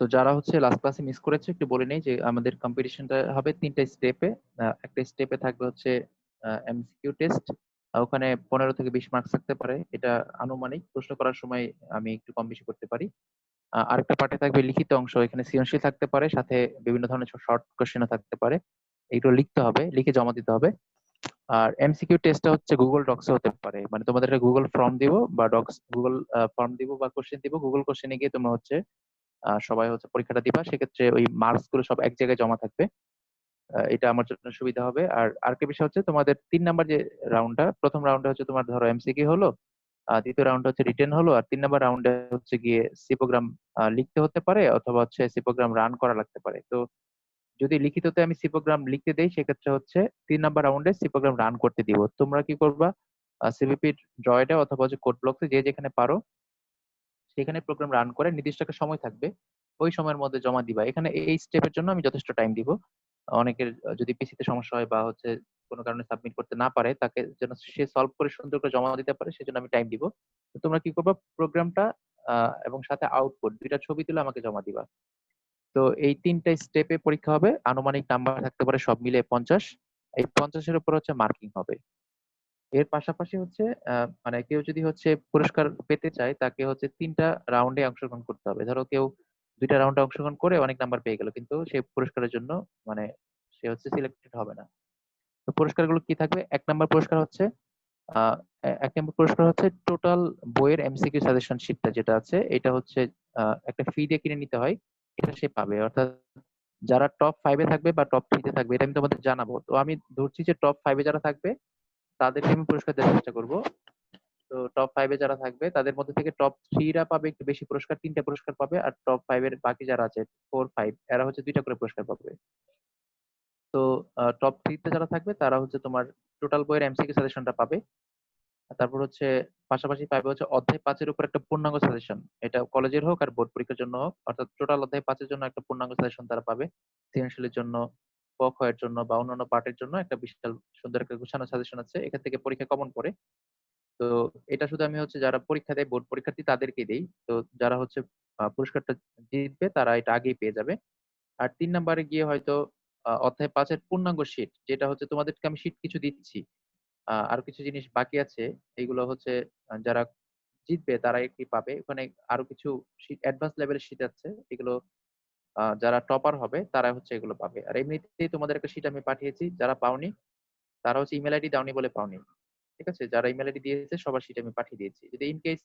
তো যারা হচ্ছে লাস্ট ক্লাসে মিস করেছে একটু বলে নেই যে আমাদের কম্পিটিশনটা হবে 3টা স্টেপে। একটা স্টেপে থাকবে হচ্ছে এমসিকিউ টেস্ট। ওখানে 15 থেকে 20 মার্কস থাকতে পারে, এটা আনুমানিক, প্রশ্ন করার সময় আমি একটু কম বেশি করতে পারি। আরেকটা পার্টে থাকবে লিখিত অংশ, এখানে সৃজনশীল থাকতে পারে, সাথে বিভিন্ন ধরনের শর্ট কোশ্চেনও থাকতে পারে। এগুলো লিখতে হবে, লিখে জমা দিতে হবে। আর এমসিকিউ টেস্টটা হচ্ছে গুগল ডক্সে হতে পারে, মানে তোমাদের একটা গুগল ফর্ম দিব বা ডক্স গুগল ফর্ম দিব বা কোশ্চেন দিব, গুগল কোশ্চেনে গিয়ে তোমরা হচ্ছে সবাই হচ্ছে পরীক্ষাটা দিবা, সেক্ষেত্রে ওই মার্কস গুলো সব এক জায়গায় জমা থাকবে। এটা আমার জন্য সুবিধা হবে। আর আরেকটা বিষয় হচ্ছে তোমাদের 3 নাম্বার যে রাউন্ডটা, প্রথম রাউন্ডে হচ্ছে তোমার ধরো এমসিকিউ হলো, দ্বিতীয় রাউন্ড হচ্ছে রিটেন হলো, আর 3 নাম্বার রাউন্ডে হচ্ছে গিয়ে সি প্রোগ্রাম লিখতে হতে পারে অথবা হচ্ছে সি প্রোগ্রাম রান করা লাগতে পারে। তো যদি লিখিততে আমি সি প্রোগ্রাম লিখতে দেই, সেক্ষেত্রে হচ্ছে 3 নাম্বার রাউন্ডে সি প্রোগ্রাম রান করতে দিব। তোমরা কি করবা, সিভিপি ড্রয়েডে অথবা হচ্ছে কোড ব্লকসে যে যেখানে পারো সেখানে প্রোগ্রাম রান করে নির্দিষ্ট একটা সময় থাকবে, ওই সময়ের মধ্যে জমা দিবা। এখানে এই স্টেপের জন্য আমি যথেষ্ট টাইম দিব। অনেকের যদি পিসিতে সমস্যা হয় বা হচ্ছে কোনো কারণে সাবমিট করতে না পারে, তাকে যেন সে সলভ করে সুন্দর করে জমা দিতে পারে, সেজন্য আমি টাইম দিব। তো তোমরা কি করবা, প্রোগ্রামটা এবং সাথে আউটপুট দুইটা ছবি তুলে আমাকে জমা দিবা। তো এই 3টা স্টেপে পরীক্ষা হবে, আনুমানিক নাম্বার থাকতে পারে সব মিলে 50। এই 50-এর উপর হচ্ছে মার্কিং হবে। এর পাশাপাশি হচ্ছে মানে কেউ যদি হচ্ছে পুরস্কার পেতে চায়, তাকে হচ্ছে 3টা রাউন্ডে অংশগ্রহণ করতে হবে। ধরো কেউ 2টা রাউন্ডে অংশগ্রহণ করে অনেক নাম্বার পেয়ে গেল, কিন্তু সে পুরস্কারের জন্য মানে সে হচ্ছে সিলেক্টেড হবে না। তো পুরস্কারগুলো কি থাকবে, 1 নাম্বার পুরস্কার হচ্ছে আহ 1 নাম্বার পুরস্কার হচ্ছে টোটাল বইয়ের এমসিকিউ সাজেশন শিটটা যেটা আছে, এটা হচ্ছে একটা ফি দিয়ে কিনে নিতে হয়, এটা সে পাবে। অর্থাৎ যারা টপ 5-এ থাকবে বা টপ 3-তে থাকবে, এটা আমি তোমাদের জানাবো। তো আমি ধরছি যে টপ 5-এ যারা থাকবে তাদেরকে আমি পুরস্কার দেওয়ার চেষ্টা করবো। তো টপ 5-এ যারা থাকবে তাদের মধ্যে থেকে টপ 3-রা পাবে একটু বেশি পুরস্কার, 3টা পুরস্কার পাবে। আর টপ 5-এর বাকি যারা আছে 4, 5, এরা হচ্ছে 2টা করে পুরস্কার পাবে। তো টপ 3-তে যারা থাকবে তারা হচ্ছে তোমার টোটাল বইয়ের এমসিকিউ সাজেশনটা পাবে। আর তারপর হচ্ছে পাশাপাশি পাবে হচ্ছে অধ্যায় 5-এর উপর একটা পূর্ণাঙ্গ সাজেশন, এটা কলেজের হোক আর বোর্ড পরীক্ষার জন্য হোক, অর্থাৎ টোটাল অধ্যায় 5-এর জন্য একটা পূর্ণাঙ্গ সাজেশন তারা পাবে। সৃজনশীলের জন্য, ক খ এর জন্য বা অন্যান্য পার্টের জন্য একটা বিশাল সুন্দর একটা গোছানো সাজেশন আছে, এখান থেকে পরীক্ষা কমন পড়ে। তো এটা শুধু আমি হচ্ছে যারা পরীক্ষা দেয় বোর্ড পরীক্ষার্থী তাদেরকে দেই। তো যারা হচ্ছে পুরস্কারটা জিতবে তারা এটা আগেই পেয়ে যাবে। আর 3 নাম্বারে গিয়ে হয়তো অধ্যায় 5-এর পূর্ণাঙ্গ শীট, যেটা হচ্ছে তোমাদেরকে আমি শীট কিছু দিচ্ছি, আরো কিছু জিনিস বাকি আছে, এগুলো হচ্ছে যারা জিতবে তারা কি পাবে, ওখানে আরো কিছু শীট, অ্যাডভান্স লেভেলের শীট আছে, এগুলো যারা টপার হবে তারা হচ্ছে এগুলো পাবে। আর এমনিতেই তোমাদের একটা শীট আমি পাঠিয়েছি, যারা পাওনি তারা হচ্ছে ইমেল আইডি দাওনি বলে পাওনি। ঠিক আছে, যারা ইমেল আইডি দিয়েছে সবার শীট আমি পাঠিয়ে দিয়েছি। যদি ইন কেস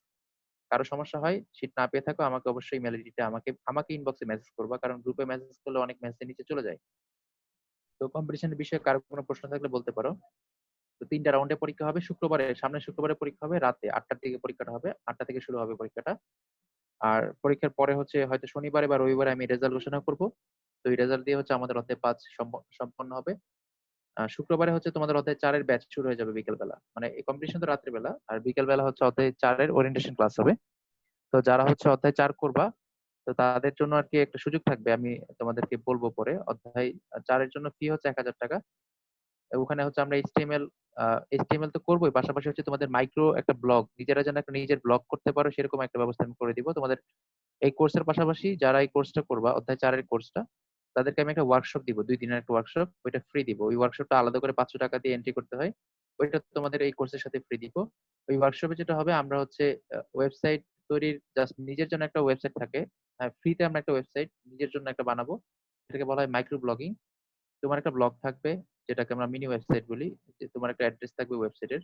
কারো সমস্যা হয়, শীট না পেয়ে থাকো, আমাকে অবশ্যই ইমেল আইডিটা আমাকে আমাকে ইনবক্সে মেসেজ করবা, কারণ গ্রুপে মেসেজ করলে অনেক মেসেজ নিচে চলে যায়। তো কম্পিটিশনের বিষয়ে কারো কোনো প্রশ্ন থাকলে বলতে পারো। তো 3টা রাউন্ডে পরীক্ষা হবে, শুক্রবারে, সামনের শুক্রবারে পরীক্ষা হবে, রাতে 8টার দিকে পরীক্ষাটা হবে, 8টা থেকে শুরু হবে পরীক্ষাটা। আর পরীক্ষার পরে হচ্ছে হয়তো শনিবারে বা রবিবারে আমি রেজাল্ট ঘোষণা করব। তো এই রেজাল্ট দিয়ে হচ্ছে আমাদের অধ্যায় 5 সম্পন্ন হবে। শুক্রবারে হচ্ছে তোমাদের অধ্যায় 4-এর ব্যাচ শুরু হয়ে যাবে বিকেল বেলা, মানে এই কম্পিটিশন তো রাত্রে বেলা, আর বিকেল বেলা হচ্ছে অধ্যায় 4-এর ওরিয়েন্টেশন ক্লাস হবে। তো যারা হচ্ছে অধ্যায় 4 করবা, তো তাদের জন্য আর কি একটা সুযোগ থাকবে, আমি তোমাদেরকে বলবো পরে। অধ্যায় 4-এর জন্য ফি হচ্ছে 1,000 টাকা। ওখানে হচ্ছে আমরা এইচটিএমএল তো করবোই, পাশাপাশি হচ্ছে তোমাদের মাইক্রো একটা ব্লগ, নিজেরা যেন একটা নিজের ব্লগ করতে পারো সেরকম একটা ব্যবস্থা আমি করে দিব তোমাদের। এই কোর্সের পাশাপাশি যারা এই কোর্সটা করবা, অধ্যায় 4-এর কোর্সটা, তাদেরকে আমি একটা ওয়ার্কশপ দিব, 2 দিনের একটা ওয়ার্কশপ, ওইটা ফ্রি দিব। ওই ওয়ার্কশপটা আলাদা করে 500 টাকা দিয়ে এন্ট্রি করতে হয়, ওইটা তোমাদের এই কোর্সের সাথে ফ্রি দিব। ওই ওয়ার্কশপে যেটা হবে, আমরা হচ্ছে ওয়েবসাইট তৈরির, জাস্ট নিজের জন্য একটা ওয়েবসাইট থাকে, ফ্রিতে আমরা একটা ওয়েবসাইট নিজের জন্য একটা বানাবো, এটাকে বলা হয় মাইক্রো ব্লগিং। তোমার একটা ব্লগ থাকবে, যেটাকে আমরা মিনি ওয়েবসাইট বলি, যে তোমার একটা অ্যাড্রেস থাকবে ওয়েবসাইটের।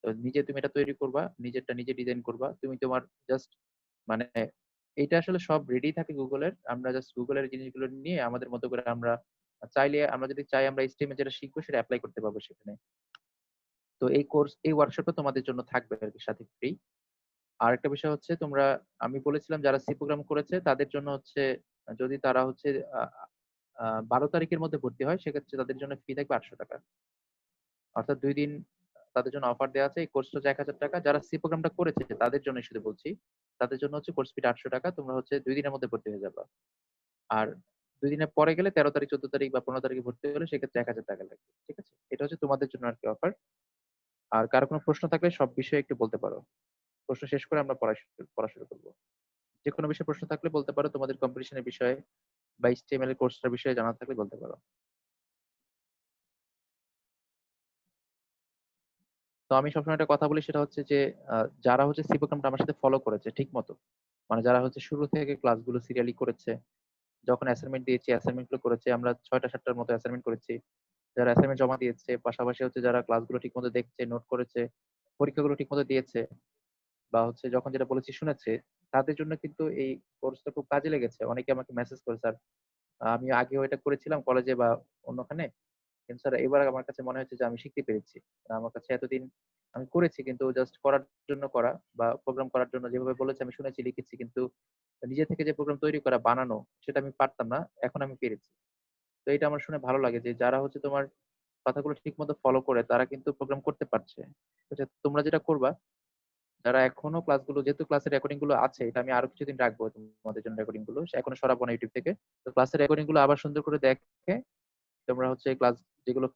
তো নিজে তুমি এটা তৈরি করবা, নিজেরটা নিজে ডিজাইন করবা, তুমি তোমার জাস্ট মানে এটা আসলে সব রেডি থাকে গুগলের, আমরা জাস্ট গুগলের জিনিসগুলো নিয়ে আমাদের মতো করে আমরা চাইলে, আমরা যদি চাই আমরা এইচটিএমএল যেটা শিখবো সেটা অ্যাপ্লাই করতে পারবো সেখানে। তো এই কোর্স, এই ওয়ার্কশপটা তোমাদের জন্য থাকবে আর কি সাথে ফ্রি। আর একটা বিষয় হচ্ছে তোমরা, আমি বলেছিলাম যারা সি প্রোগ্রাম করেছে তাদের জন্য হচ্ছে, যদি তারা হচ্ছে 12 তারিখের মধ্যে ভর্তি হয়, সেক্ষেত্রে তাদের জন্য ফি থাকবে 800 টাকা। অর্থাৎ 2 দিন তাদের জন্য অফার দেওয়া আছে। এই কোর্সটা হচ্ছে 1,000 টাকা, যারা সি প্রোগ্রামটা করেছে তাদের জন্য শুধু বলছি, তাদের জন্য হচ্ছে কোর্স ফিটা 800 টাকা, তোমরা হচ্ছে 2 দিনের মধ্যে ভর্তি হয়ে যাবে। আর 2 দিনের পরে গেলে 13 তারিখ, 14 তারিখ বা 15 তারিখে ভর্তি হলে সেক্ষেত্রে 1,000 টাকা লাগবে। ঠিক আছে, এটা হচ্ছে তোমাদের জন্য আর কি অফার। আর কারো কোনো প্রশ্ন থাকলে সব বিষয়ে একটু বলতে পারো। প্রশ্ন শেষ করে আমরা পড়া শুরু করবো। যে কোনো বিষয়ে প্রশ্ন থাকলে বলতে পারো, তোমাদের কম্পিটিশনের বিষয়ে বা এইচটিএমএল কোর্সটার বিষয়ে জানা থাকলে বলতে পারো। তো আমি সবসময় একটা কথা বলি, সেটা হচ্ছে যে যারা হচ্ছে সি প্রোগ্রামটা আমার সাথে ফলো করেছে ঠিক মতো, মানে যারা হচ্ছে শুরু থেকে ক্লাসগুলো সিরিয়ালি করেছে, যখন অ্যাসাইনমেন্ট দিয়েছি অ্যাসাইনমেন্ট গুলো করেছে, আমরা 6টা 7টার মতো অ্যাসাইনমেন্ট করেছি, যারা অ্যাসাইনমেন্ট জমা দিয়েছে, পাশাপাশি হচ্ছে যারা ক্লাসগুলো ঠিক মতো দেখছে, নোট করেছে, পরীক্ষাগুলো ঠিক মতো দিয়েছে, বা হচ্ছে যখন যেটা বলেছি শুনেছে, তাদের জন্য কিন্তু এই কোর্সটা খুব কাজে লেগেছে। অনেকে আমাকে মেসেজ করে, স্যার আমি আগেও এটা করেছিলাম কলেজে বা অন্যখানে, কিন্তু স্যার এবার আমার কাছে মনে হচ্ছে যে আমি শিখতে পেরেছি। আমার কাছে এতদিন আমি করেছি কিন্তু জাস্ট করার জন্য করা, বা প্রোগ্রাম করার জন্য যেভাবে বলেছে আমি শুনেছি লিখেছি, কিন্তু নিজে থেকে যে প্রোগ্রাম তৈরি করা বানানো সেটা আমি পারতাম না, এখন আমি পেরেছি। তো এটা আমার শুনে ভালো লাগে যে যারা হচ্ছে তোমার কথাগুলো ঠিক মতো ফলো করে তারা কিন্তু প্রোগ্রাম করতে পারছে। তো তোমরা যেটা করবা, যারা এখনো ক্লাসগুলো, যেহেতু ক্লাসের রেকর্ডিং গুলো আছে, এটা আমি আরো কিছুদিন রাখবো তোমাদের জন্য, রেকর্ডিং গুলো এখনো সরাবো না ইউটিউব থেকে। তো ক্লাসের রেকর্ডিং গুলো আবার সুন্দর করে দেখে তোমরা হচ্ছে ক্লাস যেগুলো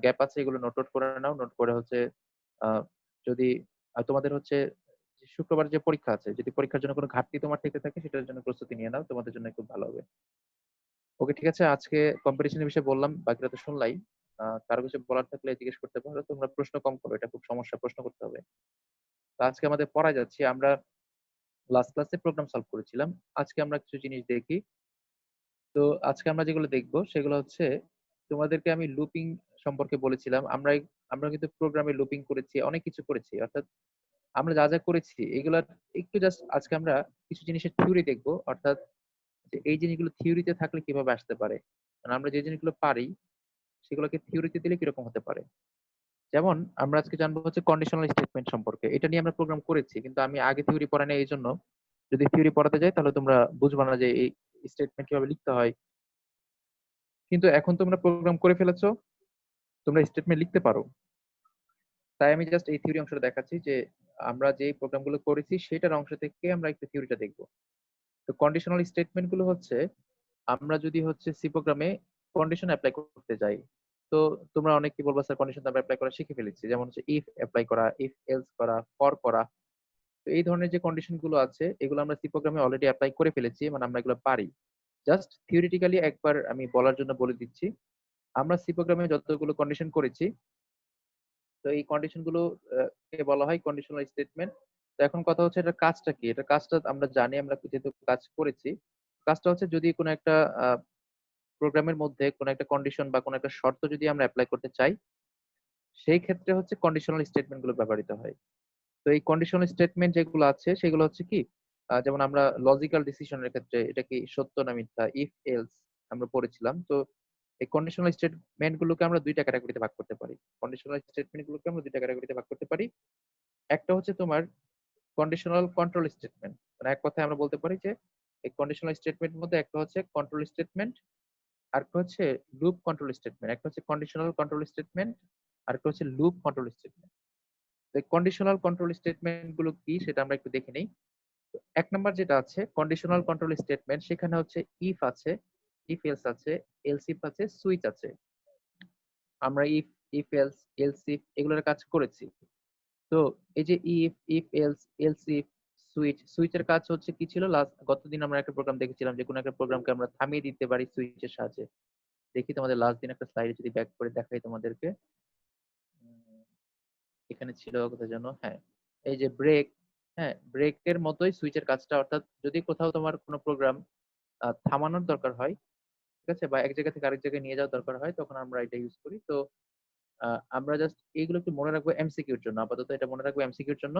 গ্যাপ আছে এগুলো নোট আউট করে নাও। নোট করে হচ্ছে আহ, যদি তোমাদের হচ্ছে যে শুক্রবার যে পরীক্ষা আছে, যদি পরীক্ষার জন্য কোনো ঘাটতি তোমার থেকে থাকে সেটার জন্য প্রস্তুতি নিয়ে নাও, তোমাদের জন্য খুব ভালো হবে। ওকে, ঠিক আছে, আজকে কম্পিটিশনের বিষয়ে বললাম, বাকিটা তো শুনলাই। কারো কিছু বলার থাকলে জিজ্ঞেস করতে পারো। তোমরা প্রশ্ন কম করো, এটা খুব সমস্যা, প্রশ্ন করতে হবে। তো আজকে আমাদের পড়ায় যাচ্ছি আমরা। লাস্ট ক্লাসে প্রোগ্রাম সলভ করেছিলাম, আজকে আমরা কিছু জিনিস দেখি। তো আজকে আমরা যেগুলো দেখবো সেগুলো হচ্ছে, তোমাদেরকে আমি লুপিং সম্পর্কে বলেছিলাম। আমরা কিন্তু প্রোগ্রামে লুপিং করেছি, অনেক কিছু করেছি, অর্থাৎ আমরা যা যা করেছি এগুলার একটু জাস্ট আজকে আমরা কিছু জিনিসের থিওরি দেখবো, অর্থাৎ যে এই জিনিসগুলো থিওরিতে থাকলে কিভাবে আসতে পারে, মানে আমরা যে জিনিসগুলো পারি সেগুলোকে থিওরিতে দিলে কিরকম হতে পারে। যেমন আমরা আজকে জানবো হচ্ছে কন্ডিশনাল স্টেটমেন্ট সম্পর্কে। এটা নিয়ে আমরা প্রোগ্রাম করেছি, কিন্তু আমি আগে থিওরি পড়া নেই, এই জন্য যদি থিওরি পড়াতে যাই তাহলে তোমরা বুঝবে না যে এই স্টেটমেন্ট কিভাবে লিখতে হয়। কিন্তু এখন তোমরা প্রোগ্রাম করে ফেলেছো, তোমরা স্টেটমেন্ট লিখতে পারো। তাই আমি জাস্ট এই থিওরি অংশটা দেখাচ্ছি যে আমরা যে প্রোগ্রামগুলো করেছি সেটার অংশ থেকে আমরা একটু থিওরিটা দেখবো। তো কন্ডিশনাল স্টেটমেন্ট গুলো হচ্ছে, আমরা যদি হচ্ছে সি প্রোগ্রামে কন্ডিশন অ্যাপ্লাই করতে যাই, তো তোমরা অনেক কি বলবো, স্যার কন্ডিশন আমরা অ্যাপ্লাই করা শিখে ফেলেছি, যেমন হচ্ছে ইফ অ্যাপ্লাই করা, ইফ এলস করা, ফর করা। তো এই ধরনের যে কন্ডিশন গুলো আছে এগুলো আমরা সি প্রোগ্রামে অলরেডি অ্যাপ্লাই করে ফেলেছি, মানে আমরা এগুলো পারি। জাস্ট থিওরিটিক্যালি একবার আমি বলার জন্য বলে দিচ্ছি, আমরা সি প্রোগ্রামে যতগুলো কন্ডিশন করেছি, তো এই কন্ডিশন গুলো কে বলা হয় কন্ডিশনাল স্টেটমেন্ট। তো এখন কথা হচ্ছে এটা কাজটা কি, এটা কাজটা আমরা জানি, আমরা যেহেতু কাজ করেছি। কাজটা হচ্ছে যদি কোনো একটা প্রোগ্রামের মধ্যে কোনো একটা কন্ডিশন বা কোনো একটা শর্ত যদি আমরা অ্যাপ্লাই করতে চাই, সেই ক্ষেত্রে হচ্ছে কন্ডিশনাল স্টেটমেন্ট গুলো ব্যবহৃত হয়। তো এই কন্ডিশনাল স্টেটমেন্ট যেগুলো আছে সেগুলো হচ্ছে কি, যেমন আমরা লজিক্যাল ডিসিশনের ক্ষেত্রে এটা কি সত্য না মিথ্যা, ইফ এলস আমরা পড়েছিলাম। তো এই কন্ডিশনাল স্টেটমেন্ট গুলোকে আমরা দুইটা ক্যাটাগরিতে ভাগ করতে পারি। কন্ডিশনাল স্টেটমেন্ট গুলোকে আমরা দুইটা ক্যাটাগরিতে ভাগ করতে পারি। একটা হচ্ছে তোমার কন্ডিশনাল কন্ট্রোল স্টেটমেন্ট, মানে এক কথায় আমরা বলতে পারি যে এই কন্ডিশনাল স্টেটমেন্ট মধ্যে একটা হচ্ছে কন্ট্রোল স্টেটমেন্ট, আর একটা হচ্ছে লুপ কন্ট্রোল স্টেটমেন্ট। একটা হচ্ছে কন্ডিশনাল কন্ট্রোল স্টেটমেন্ট, আর একটা হচ্ছে loop control statement. Conditional control statement গুলো কি সেটা আমরা একটু দেখে নিই। এক নাম্বার যেটা আছে কন্ডিশনাল কন্ট্রোল স্টেটমেন্ট, সেখানে হচ্ছে ইফ আছে, ইফ এলস আছে, এলস ইফ আছে, সুইচ আছে। আমরা if, if else, else if এগুলোর কাজ করেছি। তো এই যে if, if else, else if, switch, সুইচের কাজ হচ্ছে কি ছিল, লাস্ট গতদিন আমরা একটা প্রোগ্রাম দেখেছিলাম যে কোনো একটা প্রোগ্রামকে আমরা থামিয়ে দিতে পারি সুইচের সাহায্যে। দেখি তোমাদের লাস্ট দিন একটা স্লাইডে যদি ব্যাক করে দেখাই তোমাদেরকে। উম, এখানে ছিল কোথায় যেন, হ্যাঁ, এই যে ব্রেক। হ্যাঁ, ব্রেকের মতোই সুইচের কাজটা, অর্থাৎ যদি কোথাও তোমার কোনো প্রোগ্রাম থামানোর দরকার হয়, ঠিক আছে, বা এক জায়গা থেকে আরেক জায়গায় নিয়ে যাওয়ার দরকার হয়, তখন আমরা এটা ইউজ করি। তো আমরা জাস্ট এইগুলো একটু মনে রাখবো এমসিকিউর জন্য, আপাতত এটা মনে রাখবো এমসিকিউর জন্য।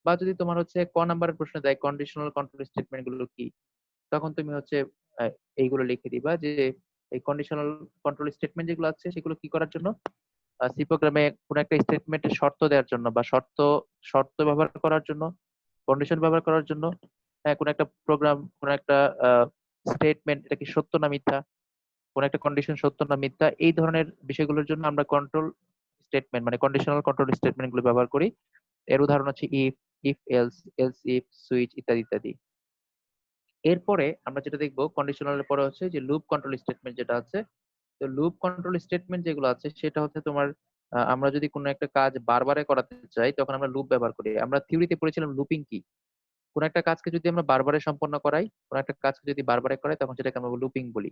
বা যদি তোমার হচ্ছে ক নাম্বারের প্রশ্ন দেয় কন্ডিশনাল কন্ট্রোল স্টেটমেন্ট গুলো কি, তখন তুমি হচ্ছে আহ, এইগুলো লিখে দিবা যে এই কন্ডিশনাল কন্ট্রোল স্টেটমেন্ট যেগুলো আছে সেগুলো কি করার জন্য, সি প্রোগ্রামে কোন একটা স্টেটমেন্টের শর্ত দেওয়ার জন্য, বা শর্ত শর্ত ব্যবহার করার জন্য, কন্ডিশন ব্যবহার করার জন্য। হ্যাঁ, কোন একটা প্রোগ্রাম, কোন একটা স্টেটমেন্ট এটা কি সত্য না মিথ্যা, কোন একটা কন্ডিশন সত্য না মিথ্যা, এই ধরনের বিষয়গুলোর জন্য আমরা কন্ট্রোল স্টেটমেন্ট মানে কন্ডিশনাল কন্ট্রোল স্টেটমেন্ট গুলো ব্যবহার করি। এর উদাহরণ হচ্ছে if, if else, else if, switch ইত্যাদি ইত্যাদি। এরপরে আমরা যেটা দেখবো কন্ডিশনালের পরে হচ্ছে যে লুপ কন্ট্রোল স্টেটমেন্ট যেটা আছে। তো লুপ কন্ট্রোল স্টেটমেন্ট যেগুলো আছে সেটা হচ্ছে তোমার, আমরা যদি কোনো একটা কাজ বারবারে করাতে চাই তখন আমরা লুপ ব্যবহার করি। আমরা থিওরিতে পড়েছিলাম লুপিং কি, কোন একটা কাজকে যদি আমরা বারবারে সম্পন্ন করাই, কোন একটা কাজকে যদি বারবারে করাই তখন সেটাকে আমরা লুপিং বলি।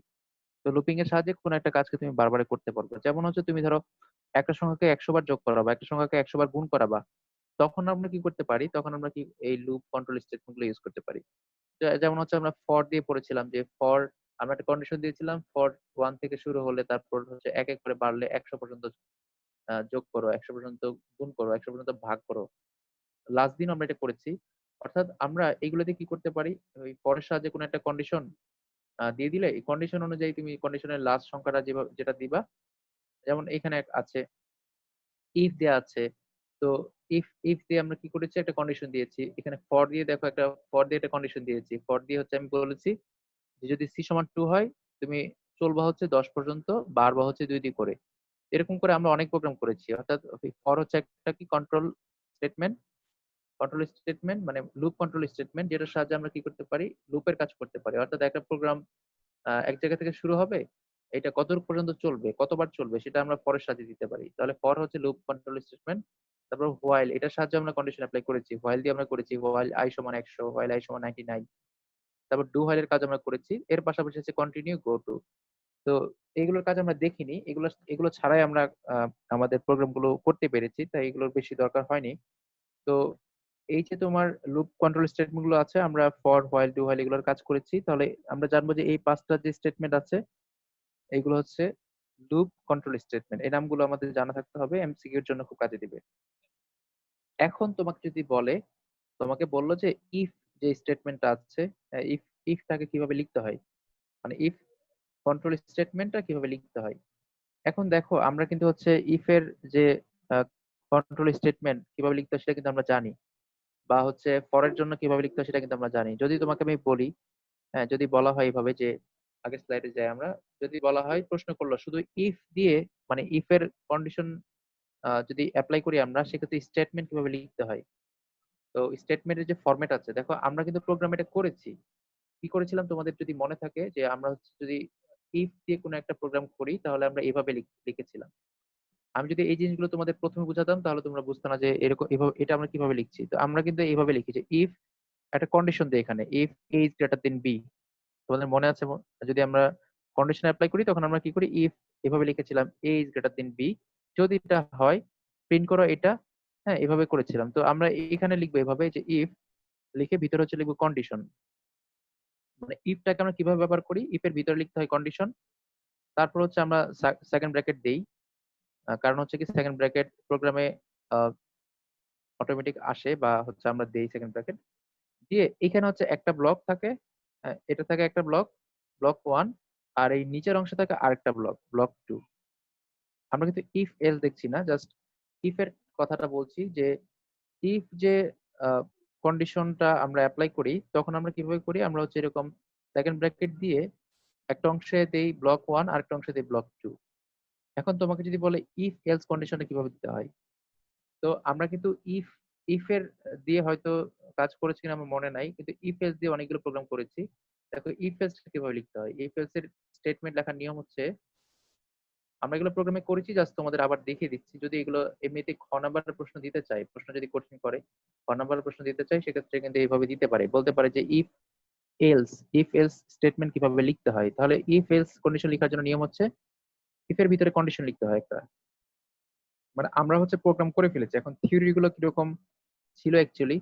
তো লুপিং এর সাহায্যে কোন একটা কাজকে তুমি বারবারে করতে পারবে। যেমন হচ্ছে তুমি ধরো একটা সংখ্যাকে 100 বার যোগ করাবা, একটা সংখ্যাকে 100 বার গুণ করাবা, তখন আমরা কি করতে পারি, তখন আমরা কি এই লুপ কন্ট্রোল স্টেটমেন্ট গুলো ইউজ করতে পারি। যেমন হচ্ছে আমরা ফর দিয়ে পড়েছিলাম যে ফর, আমরা একটা কন্ডিশন দিয়েছিলাম ফর 1 থেকে শুরু হলে তারপর হচ্ছে এক এক করে বাড়লে 100 পর্যন্ত যোগ করো, 100 পর্যন্ত গুণ করো, 100 পর্যন্ত ভাগ করো। লাস্ট দিন আমরা এটা করেছি। অর্থাৎ আমরা এইগুলোতে কি করতে পারি, ওই ফরের সাহায্যে কোনো একটা কন্ডিশন দিয়ে দিলে এই কন্ডিশন অনুযায়ী তুমি কন্ডিশনের লাস্ট সংখ্যাটা যেটা দিবা, যেমন এখানে আছে ইফ দেয়া আছে। তো ইফ ইফ দিয়ে আমরা কি করেছি, একটা কন্ডিশন দিয়েছি। এখানে ফর দিয়ে দেখো, একটা ফর দিয়ে একটা কন্ডিশন দিয়েছি। ফর দিয়ে হচ্ছে আমি বলেছি যে যদি সি সমান 2 হয়, তুমি চলবা হচ্ছে 10 পর্যন্ত, বাড়বা হচ্ছে 2 দিয়ে করে। এরকম করে আমরা অনেক প্রোগ্রাম করেছি। অর্থাৎ ফর হচ্ছে একটা কি কন্ট্রোল স্টেটমেন্ট, কন্ট্রোল স্টেটমেন্ট মানে লুপ কন্ট্রোল স্টেটমেন্ট, যেটার সাহায্যে আমরা কি করতে পারি, লুপের কাজ করতে পারি। অর্থাৎ একটা প্রোগ্রাম এক জায়গা থেকে শুরু হবে, এটা কতটুকু পর্যন্ত চলবে, কতবার চলবে, সেটা আমরা ফরের সাথে দিতে পারি। তাহলে ফর হচ্ছে লুপ কন্ট্রোল স্টেটমেন্ট। তারপর হোয়াইল, এটার সাহায্যে আমরা কন্ডিশন অ্যাপ্লাই করেছি। হোয়াইল দিয়ে আমরা করেছি হোয়াইল আই সমান 100, হোয়াইল আই সমান 99। তারপর ডু হোয়াইল এর কাজ আমরা করেছি। এর পাশাপাশি হচ্ছে কন্টিনিউ, গো টু। তো এগুলোর কাজ আমরা দেখিনি, এগুলো এগুলো ছাড়াই আমরা আমাদের প্রোগ্রাম গুলো করতে পেরেছি, তাই এগুলোর বেশি দরকার হয়নি। তো এই যে তোমার লুপ কন্ট্রোল স্টেটমেন্ট গুলো আছে, আমরা ফর, হোয়াইল, ডু হোয়াইল এগুলোর কাজ করেছি। তাহলে আমরা জানবো যে এই পাঁচটা যে স্টেটমেন্ট আছে এগুলো হচ্ছে লুপ কন্ট্রোল স্টেটমেন্ট। এই নামগুলো আমাদের জানা থাকতে হবে, এমসিকিউ এর জন্য খুব কাজে দিবে। এখন তোমাকে যদি বলে, তোমাকে বললো যে ইফ যে স্টেটমেন্টটা আছে, ইফ ইফটাকে কিভাবে লিখতে হয়, মানে ইফ কন্ট্রোল স্টেটমেন্টটা কিভাবে লিখতে হয়। এখন দেখো আমরা কিন্তু হচ্ছে ইফ এর যে কন্ট্রোল স্টেটমেন্ট কিভাবে লিখতে হয় সেটা কিন্তু আমরা জানি, বা হচ্ছে ফরের জন্য কিভাবে লিখতে হয় সেটা কিন্তু আমরা জানি। যদি তোমাকে আমি বলি, হ্যাঁ, যদি বলা হয় এইভাবে যে, আগের স্লাইডে যাই আমরা, যদি বলা হয় প্রশ্ন করলো শুধু ইফ দিয়ে, মানে ইফ এর কন্ডিশন যদি অ্যাপ্লাই করি আমরা, সেক্ষেত্রে স্টেটমেন্ট কিভাবে লিখতে হয়। তো স্টেটমেন্টের যে ফরম্যাট আছে, দেখো আমরা কিন্তু প্রোগ্রাম এটা করেছি। কি করেছিলাম তোমাদের যদি মনে থাকে, যে আমরা হচ্ছে যদি ইফ দিয়ে কোনো একটা প্রোগ্রাম করি তাহলে আমরা এভাবে লিখেছিলাম। আমি যদি এই জিনিসগুলো তোমাদের প্রথমে বুঝাতাম তাহলে তোমরা বুঝতে না যে এরকম এভাবে এটা আমরা কিভাবে লিখছি। তো আমরা কিন্তু এইভাবে লিখি যে ইফ একটা কন্ডিশন দেই এখানে, if A is greater than B. তোমাদের মনে আছে যদি আমরা কন্ডিশন অ্যাপ্লাই করি তখন আমরা কি করি, ইফ এভাবে লিখেছিলাম এ ইজ গ্রেটার দেন বি, যদি এটা হয় প্রিন্ট করো এটা। হ্যাঁ, এভাবে করেছিলাম। তো আমরা এখানে লিখবো এভাবে যে ইফ লিখে ভিতরে হচ্ছে লিখবো কন্ডিশন। মানে ইফটাকে আমরা কিভাবে ব্যবহার করি, ইফ এর ভিতরে লিখতে হয় কন্ডিশন, তারপর হচ্ছে আমরা সেকেন্ড ব্র্যাকেট দেই। কারণ হচ্ছে কি সেকেন্ড ব্র্যাকেট প্রোগ্রামে অটোমেটিক আসে, বা হচ্ছে আমরা দেই সেকেন্ড ব্র্যাকেট দিয়ে। এখানে হচ্ছে একটা ব্লক থাকে, এটা থাকে একটা ব্লক, ব্লক ওয়ান। আর এই নিচের অংশে থাকে আরেকটা ব্লক, ব্লক টু। আমরা কিন্তু ইফ এলস দেখছি না, জাস্ট ইফ এর কথাটা বলছি। যে ইফ যে কন্ডিশনটা আমরা অ্যাপ্লাই করি তখন আমরা কিভাবে করি, আমরা হচ্ছে এরকম সেকেন্ড ব্র্যাকেট দিয়ে একটা অংশে দেই ব্লক ওয়ান, আর একটা অংশে দেই ব্লক টু। এখন তোমাকে যদি বলে ইফ এলস কন্ডিশনে কিভাবে দিতে হয়, তো আমরা কিন্তু ইফ ইফ এর দিয়ে হয়তো কাজ করেছি কিনা আমার মনে নাই, কিন্তু ইফ এলস দিয়ে অনেকগুলো প্রোগ্রাম করেছি। দেখো ইফ এলস কিভাবে লিখতে হয়, ইফ এলস এর স্টেটমেন্ট লেখার নিয়ম হচ্ছে, আমরা এগুলো প্রোগ্রামে করেছি, জাস্ট তোমাদের আবার দেখিয়ে দিচ্ছি। যদি এগুলো এমনিতে খ নাম্বারের প্রশ্ন দিতে চাই, প্রশ্ন যদি কঠিন করে খ নাম্বারের প্রশ্ন দিতে চাই, সেক্ষেত্রে কিন্তু এইভাবে দিতে পারে, বলতে পারে যে if else, if else statement কিভাবে লিখতে হয়। তাহলে ইফ এলস কন্ডিশন লেখার জন্য নিয়ম হচ্ছে ইফ এর ভিতরে কন্ডিশন লিখতে হয় একটা। মানে আমরা হচ্ছে প্রোগ্রাম করে ফেলেছি, এখন থিওরি গুলো কিরকম ছিল অ্যাকচুয়ালি,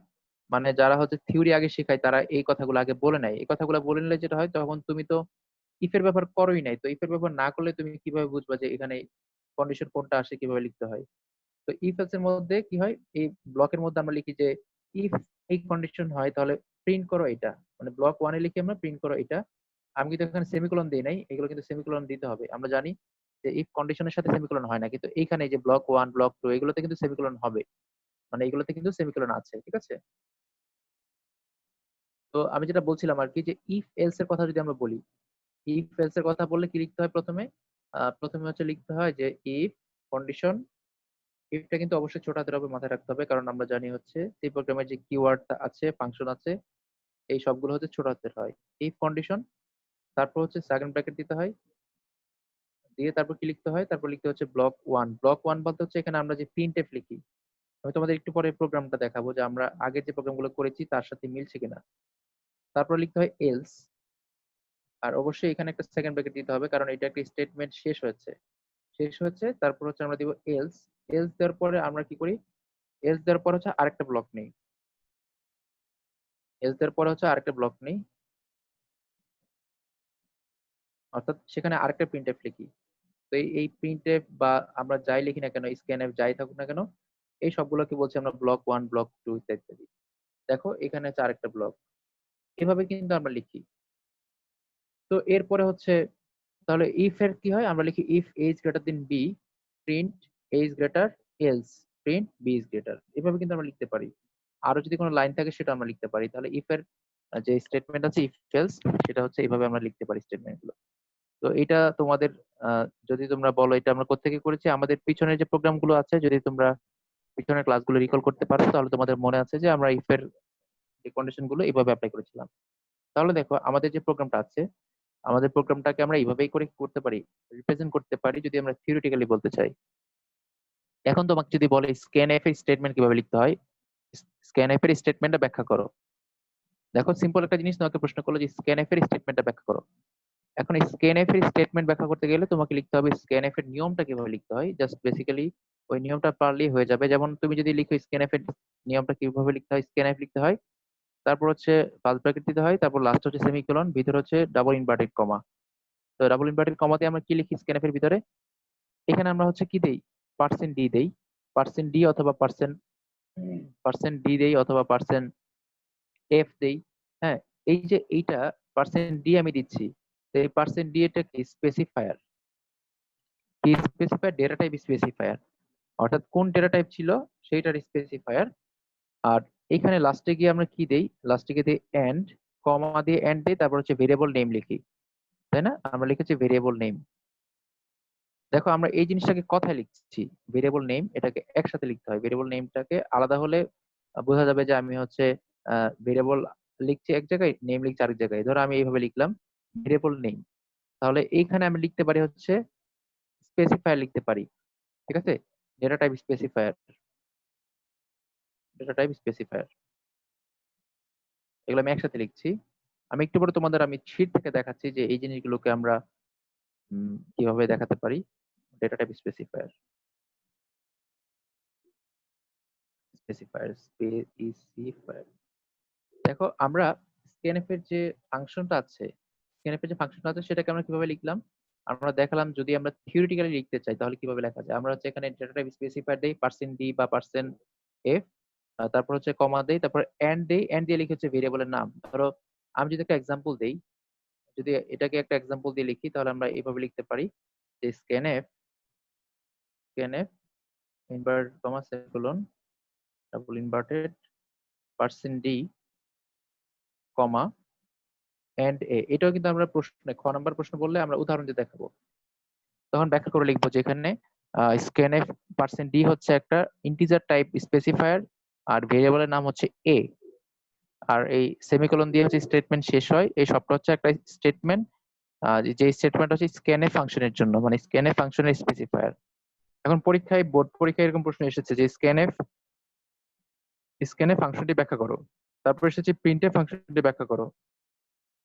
মানে যারা হচ্ছে থিওরি আগে শেখায় তারা এই কথাগুলো আগে বলে নেয়। এই কথাগুলো বলে নিলে যেটা হয়, তখন তুমি তো ইফের ব্যবহার করোই নাই, তো ইফের ব্যবহার না করলে তুমি কিভাবে বুঝবা যে এখানে কন্ডিশন কোনটা আসে, কিভাবে লিখতে হয়। তো ইফ এলস এর মধ্যে কি হয়, এই ব্লকের মধ্যে আমরা লিখি যে ইফ এই কন্ডিশন হয় তাহলে প্রিন্ট করো এটা, মানে ব্লক ওয়ানে লিখে আমরা প্রিন্ট করো এটা। আমি কিন্তু এখানে সেমিকোলন দিই নাই, এগুলো কিন্তু সেমিকোলন দিতে হবে। আমরা জানি যে ইফ কন্ডিশনের সাথে সেমিকোলন হয় না, কিন্তু এইখানে যে ব্লক ওয়ান, ব্লক টু, এগুলোতে কিন্তু সেমিকোলন হবে, মানে এগুলোতে কিন্তু সেমিকোলন আছে, ঠিক আছে। তো আমি যেটা বলছিলাম আর কি, যে ইফ এলস এর কথা যদি আমরা বলি, ইফ এলস এর কথা বললে কি লিখতে হয় প্রথমে, প্রথমে হচ্ছে লিখতে হয় যে ইফ কন্ডিশন। ইফটা কিন্তু অবশ্যই ছোট হাতের হবে, মাথায় রাখতে হবে, কারণ আমরা জানি হচ্ছে সি প্রোগ্রামের যে কিওয়ার্ড আছে, ফাংশন আছে, এই সবগুলো হচ্ছে ছোট হাতের হয়। ইফ কন্ডিশন, তারপর হচ্ছে সেকেন্ড ব্র্যাকেট দিতে হয়, দিয়ে তারপর কি লিখতে হয়, তারপর লিখতে হচ্ছে ব্লক ওয়ান। ব্লক ওয়ান বলতে হচ্ছে এখানে আমরা যে প্রিন্টএফ লিখি, আমি তোমাদের একটু পরে প্রোগ্রামটা দেখাবো যে আমরা আগে যে প্রোগ্রামগুলো করেছি তার সাথে মিলছে কিনা। তারপর লিখতে হয় এলস, আর অবশ্যই এখানে একটা সেকেন্ড ব্র্যাকেট দিতে হবে কারণ এটা একটা স্টেটমেন্ট শেষ হচ্ছে। তারপর হচ্ছে আমরা দিব এলস। এলস দেওয়ার পরে আমরা কি করি, এলস দেওয়ার পর হচ্ছে আরেকটা ব্লক নেই, এলস দেওয়ার পরে হচ্ছে আরেকটা ব্লক নেই, অর্থাৎ সেখানে আরেকটা প্রিন্টএফ লিখি। তো এই প্রিন্টএফ বা আমরা যাই লিখি না কেন, স্ক্যানএফ যাই থাকুক না কেন, এই সবগুলোকে বলছি আমরা ব্লক 1, ব্লক 2 ইত্যাদি ইত্যাদি। দেখো এখানে হচ্ছে আরেকটা ব্লক, এভাবে কিন্তু আমরা লিখি। তো এরপরে হচ্ছে তাহলে ইফ এর কি হয়, আমরা লিখি if A's greater than B, print A's greater else, print B is greater. এভাবে কিন্তু আমরা লিখতে পারি। আরো যদি কোনো লাইন থাকে সেটা আমরা লিখতে পারি। তাহলে ইফ এর যে স্টেটমেন্ট আছে ইফ এলস, সেটা হচ্ছে এইভাবে আমরা লিখতে পারি স্টেটমেন্ট গুলো। তো এটা তোমাদের যদি তোমরা বলো এটা আমরা কোত্থেকে করেছি, আমাদের পিছনের যে প্রোগ্রাম গুলো আছে, যদি তোমরা পিছনের ক্লাসগুলো রিকল করতে পারো তাহলে তোমাদের মনে আছে যে আমরা ইফ এর যে কন্ডিশন গুলো এইভাবে অ্যাপ্লাই করেছিলাম। তাহলে দেখো আমাদের যে প্রোগ্রামটা আছে, আমাদের প্রোগ্রামটাকে আমরা এইভাবেই করে কি করতে পারি, রিপ্রেজেন্ট করতে পারি যদি আমরা থিওরিটিক্যালি বলতে চাই। এখন তোমাকে যদি বলে স্ক্যানএফ এর স্টেটমেন্ট কিভাবে লিখতে হয়, স্ক্যানএফ এর স্টেটমেন্টটা ব্যাখ্যা করো। দেখো সিম্পল একটা জিনিস তোমাকে প্রশ্ন করলো যে স্ক্যানএফ এর স্টেটমেন্টটা ব্যাখ্যা করো। এখন এই স্ক্যানএফ এর স্টেটমেন্ট ব্যাখ্যা করতে গেলে তোমাকে লিখতে হবে স্ক্যানএফ এর নিয়মটা কিভাবে লিখতে হয়। জাস্ট বেসিক্যালি ওই নিয়মটা পারলেই হয়ে যাবে। যেমন তুমি যদি লিখো স্ক্যানএফ এর নিয়মটা কিভাবে লিখতে হয়, স্ক্যানএফ লিখতে হয়, তারপর হচ্ছে ফার্স্ট ব্র্যাকেট দিতে হয়, তারপর লাস্ট হচ্ছে সেমিকোলন, ভিতরে হচ্ছে ডাবল ইনভার্টেড কমা। তো ডাবল ইনভার্টেড কমা দিয়ে আমরা কি লিখি স্ক্যানএফ এর ভিতরে, এখানে আমরা হচ্ছে কি দেই, পার্সেন্ট ডি দেই, পার্সেন্ট ডি অথবা পার্সেন্ট পার্সেন্ট ডি দেই অথবা পার্সেন্ট এফ দেই। হ্যাঁ, এই যে এইটা পার্সেন্ট ডি আমি দিচ্ছি, তো এই পার্সেন্ট ডি এটা কি স্পেসিফায়ার, কি স্পেসিফায়ার, ডেটা টাইপ স্পেসিফায়ার, অর্থাৎ কোন ডেটা টাইপ ছিল সেইটার স্পেসিফায়ার। আর এখানে লাস্টে গিয়ে আমরা কি দেই, লাস্টে গিয়ে দিই এন্ড, কমা দিয়ে এন্ড দেই, তারপর হচ্ছে ভেরিয়েবল নেম লিখি, তাই না? আমরা লিখেছি ভেরিয়েবল নেম। দেখো আমরা এই জিনিসটাকে কথায় লিখছি, ভেরিয়েবল নেম এটাকে একসাথে লিখতে হয়। ভেরিয়েবল নেমটাকে আলাদা হলে বোঝা যাবে যে আমি হচ্ছে ভেরিয়েবল লিখছি এক জায়গায়, নেম লিখছি আরেক জায়গায়। ধরো আমি এইভাবে লিখলাম ভেরিয়েবল নেম, তাহলে এইখানে আমি লিখতে পারি হচ্ছে স্পেসিফায়ার লিখতে পারি, ঠিক আছে? Data type specifier, data type specifier, এগুলো আমি একসাথে লিখছি। আমি একটু পরে তোমাদের আমি শীট থেকে দেখাচ্ছি যে এই জিনিসগুলোকে আমরা কিভাবে দেখাতে পারি। Data type specifier, specifier, specifier. দেখো আমরা স্ক্যানএফ এর যে ফাংশনটা আছে, স্ক্যানএফ এর যে ফাংশনটা আছে সেটাকে আমরা কিভাবে লিখলাম, আমরা দেখালাম। যদি আমরা থিওরিটিক্যালি লিখতে চাই তাহলে কিভাবে লেখা যায়, আমরা হচ্ছে এখানে ডেটা টাইপ স্পেসিফায়ার দেই পার্সেন্ট ডি বা পার্সেন্ট এফ, তারপর হচ্ছে কমা দেই, তারপর এন্ড দেই, এন্ড দিয়ে লিখে হচ্ছে ভেরিয়েবলের নাম। ধরো আমি যদি একটা এক্সাম্পল দেই, যদি এটাকে একটা এক্সাম্পল দিয়ে লিখি তাহলে আমরা এইভাবে লিখতে পারি যে scanf, scanf invert comma semicolon double inverted percent D comma and A. এটাও কিন্তু আমরা প্রশ্নে খ নাম্বার প্রশ্ন বললে আমরা উদাহরণ দিয়ে দেখাবো, তখন ব্যাখ্যা করে লিখবো যে এখানে স্ক্যানএফ পার্সেন্ট ডি হচ্ছে একটা ইন্টিজার টাইপ স্পেসিফায়ার আর ভেরিয়েবলের নাম হচ্ছে এ। আর এই সেমিকোলন দিয়ে হচ্ছে স্টেটমেন্ট শেষ হয়, এই সবটা হচ্ছে একটা স্টেটমেন্ট, যে স্টেটমেন্ট হচ্ছে স্ক্যানএফ ফাংশনের জন্য, মানে স্ক্যানএফ ফাংশনের স্পেসিফায়ার। এখন পরীক্ষায়, বোর্ড পরীক্ষায় এরকম প্রশ্ন এসেছে যে স্ক্যানএফ, স্ক্যানএফ ফাংশনটি ব্যাখ্যা করো। তারপর এসেছে প্রিন্টএফ ফাংশনটি ব্যাখ্যা করো।